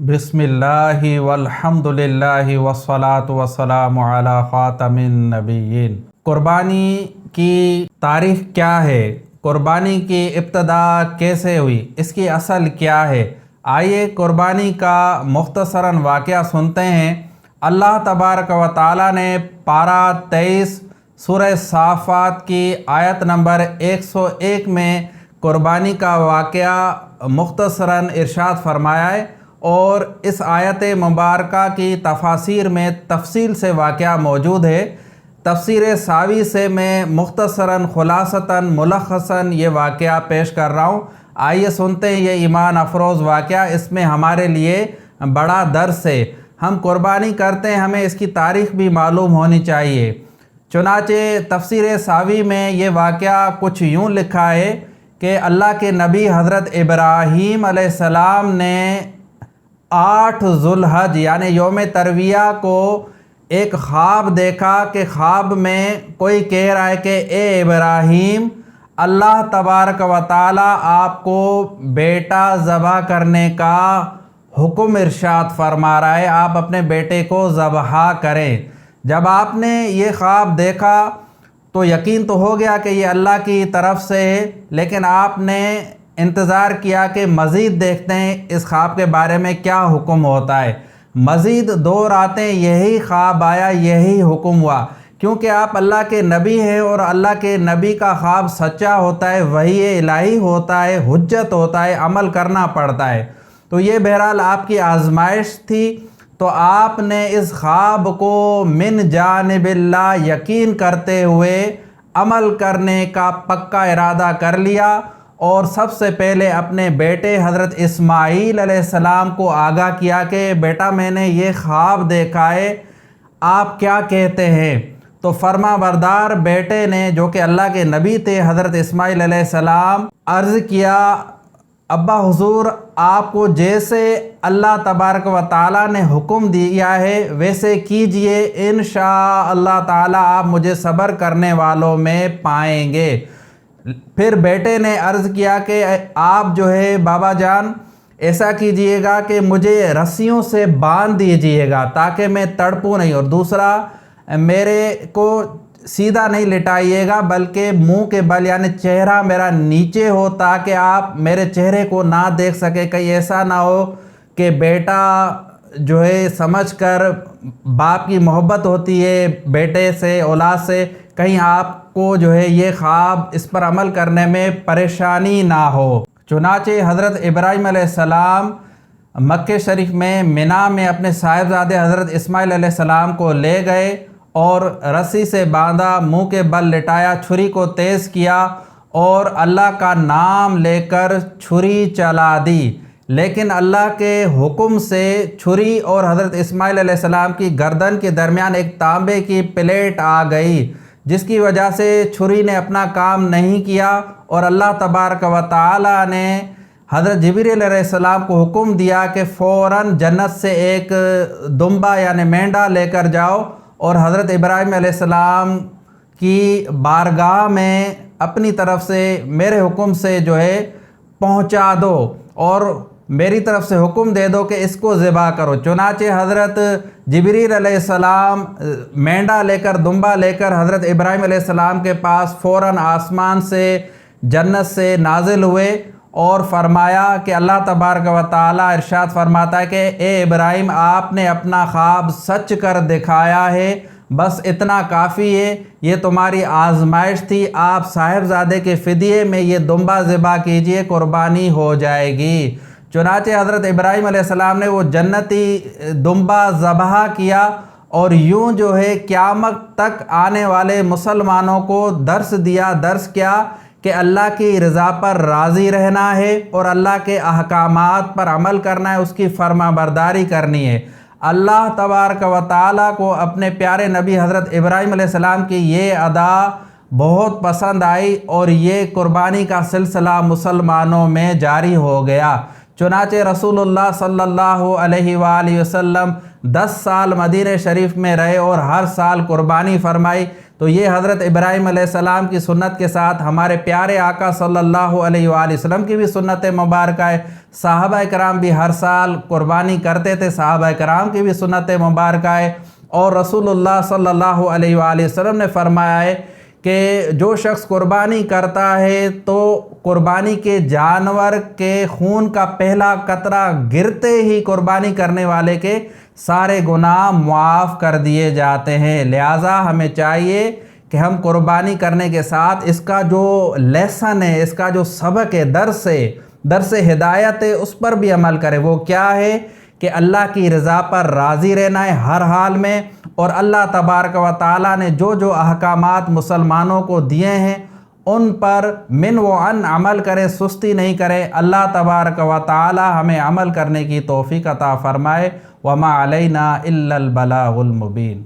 बिस्मिल्लाहि वल्हम्दुलिल्लाहि वस्सलातु वस्सलामु अला ख़ातमिन नबिय्यीन। कुर्बानी की तारीख़ क्या है? कुर्बानी की इब्तिदा कैसे हुई? इसकी असल क्या है? आइए कुर्बानी का मुख्तसरन वाक़या सुनते हैं। अल्लाह तबारक व तआला ने पारा 23 सूरह साफ़ात की आयत नंबर 101 में कुर्बानी का वाक़या मुख्तसरन इरशाद फरमाया है, और इस आयत मुबारका की तफासीर में तफसील से वाक़या मौजूद है। तफसीर सावी से मैं मुख्तसरन खुलासतन मुलख्खसन ये वाक़या पेश कर रहा हूँ। आइए सुनते हैं ये ईमान अफरोज़ वाक़या। इसमें हमारे लिए बड़ा दर्स है। हम कुर्बानी करते हैं, हमें इसकी तारीख़ भी मालूम होनी चाहिए। चुनाचे तफसीर सावी में ये वाक़या कुछ यूँ लिखा है कि अल्लाह के नबी हज़रत इब्राहीम अलैहिस्सलाम ने 8 ज़ुल्हज यानी यौम तरविया को एक ख्वाब देखा कि ख्वाब में कोई कह रहा है कि ए इब्राहीम, अल्लाह तबारक व तआला आपको बेटा ज़बह करने का हुक्म इरशाद फरमा रहा है, आप अपने बेटे को ज़बह करें। जब आपने ये ख्वाब देखा तो यकीन तो हो गया कि ये अल्लाह की तरफ से है, लेकिन आपने इंतज़ार किया कि मज़ीद देखते हैं इस ख्वाब के बारे में क्या हुक्म होता है। मज़ीद 2 रातें यही ख्वाब आया, यही हुक्म हुआ। क्योंकि आप अल्लाह के नबी हैं और अल्लाह के नबी का ख्वाब सच्चा होता है, वही इलाही होता है, हुज्जत होता है, अमल करना पड़ता है। तो ये बहरहाल आपकी आजमाइश थी। तो आपने इस ख्वाब को मिन जानिबिल्लाह यकीन करते हुए अमल करने का पक्का इरादा कर लिया, और सबसे पहले अपने बेटे हज़रत इस्माईल अलैहिस्सलाम को आगाह किया कि बेटा मैंने ये ख्वाब देखा है, आप क्या कहते हैं। तो फर्मा बरदार बेटे ने, जो कि अल्लाह के नबी थे हज़रत इस्माईल अलैहिस्सलाम, अर्ज़ किया, अब्बा हुज़ूर, आपको जैसे अल्लाह तबारक व तआला ने हुक्म दिया है वैसे कीजिए, इंशाअल्लाह ताला आप मुझे सब्र करने वालों में पाएंगे। फिर बेटे ने अर्ज़ किया कि आप जो है बाबा जान ऐसा कीजिएगा कि मुझे रस्सियों से बांध दीजिएगा ताकि मैं तड़पूं नहीं, और दूसरा मेरे को सीधा नहीं लिटाइएगा बल्कि मुंह के बल यानी चेहरा मेरा नीचे हो, ताकि आप मेरे चेहरे को ना देख सके। कहीं ऐसा ना हो कि बेटा जो है समझकर, बाप की मोहब्बत होती है बेटे से, औलाद से, कहीं आपको जो है ये ख्वाब इस पर अमल करने में परेशानी ना हो। चुनाचे हज़रत इब्राहीम अलैहिस्सलाम मक्के शरीफ में मिना में अपने साहिबजादे हज़रत इस्माईल अलैहिस्सलाम को ले गए और रस्सी से बांधा, मुंह के बल लिटाया, छुरी को तेज़ किया और अल्लाह का नाम लेकर छुरी चला दी। लेकिन अल्लाह के हुक्म से छुरी और हज़रत इस्माईल अलैहिस्सलाम की गर्दन के दरमियान एक तांबे की प्लेट आ गई, जिसकी वजह से छुरी ने अपना काम नहीं किया, और अल्लाह तबारक व तआला ने हज़रत जिब्रील अलैहिस्सलाम को हुक्म दिया कि फ़ौरन जन्नत से एक दुम्बा यानी मेंढा लेकर जाओ और हज़रत इब्राहीम अलैहिस्सलाम की बारगाह में अपनी तरफ से मेरे हुक्म से जो है पहुंचा दो, और मेरी तरफ से हुक्म दे दो कि इसको ज़िबा करो। चुनाचे हज़रत जिब्रील अलैहिस्सलाम मेंढा लेकर, दुम्बा लेकर हज़रत इब्राहीम अलैहिस्सलाम के पास फ़ौरन आसमान से, जन्नत से नाजिल हुए और फरमाया कि अल्लाह तबारक व तआला इरशाद फरमाता है कि ए इब्राहीम, आपने अपना ख्वाब सच कर दिखाया है, बस इतना काफ़ी है, ये तुम्हारी आजमाइश थी, आप साहिबजादे के फ़िदिये में ये दुम्बा ज़िबा कीजिए, कुर्बानी हो जाएगी। चुनाचे हज़रत इब्राहीम अलैहिस्सलाम ने वो जन्नती दुम्बा ज़बह किया, और यूँ जो है क़यामत तक आने वाले मुसलमानों को दर्स दिया। दर्स क्या कि अल्लाह की रज़ा पर राज़ी रहना है और अल्लाह के अहकामात पर अमल करना है, उसकी फर्माबरदारी करनी है। अल्लाह तबारक व तआला को अपने प्यारे नबी हज़रत इब्राहीम अलैहिस्सलाम की ये अदा बहुत पसंद आई, और ये कुर्बानी का सिलसिला मुसलमानों में जारी हो गया। चुनाचे रसूलुल्लाह सल्लल्लाहु अलैहि वसल्लम 10 साल मदीने शरीफ में रहे और हर साल कुर्बानी फरमाई। تو یہ حضرت ابراہیم علیہ السلام کی سنت کے ساتھ ہمارے پیارے آقا صلی اللہ علیہ وآلہ وسلم کی بھی سنت مبارکہ ہے۔ صحابہ کرام بھی ہر سال قربانی کرتے تھے، صحابہ کرام کی بھی سنت مبارکہ ہے، اور رسول اللہ صلی اللہ علیہ وآلہ وسلم نے فرمایا ہے کہ جو شخص قربانی کرتا ہے تو قربانی کے جانور کے خون کا پہلا قطرہ گرتے ہی قربانی کرنے والے کے سارے گناہ معاف کر دیے جاتے ہیں۔ لہٰذا ہمیں چاہیے کہ ہم قربانی کرنے کے ساتھ اس کا جو لیسن ہے، اس کا جو سبق ہے، درس ہدایت ہے، اس پر بھی عمل کرے۔ وہ کیا ہے کہ اللہ کی رضا پر راضی رہنا ہے ہر حال میں، اور اللہ تبارک و تعالیٰ نے جو احکامات مسلمانوں کو دیے ہیں ان پر من و عن عمل کریں، سستی نہیں کریں۔ اللہ تبارک و تعالیٰ ہمیں عمل کرنے کی توفیق عطا فرمائے۔ وما علینا الا البلاغ المبین۔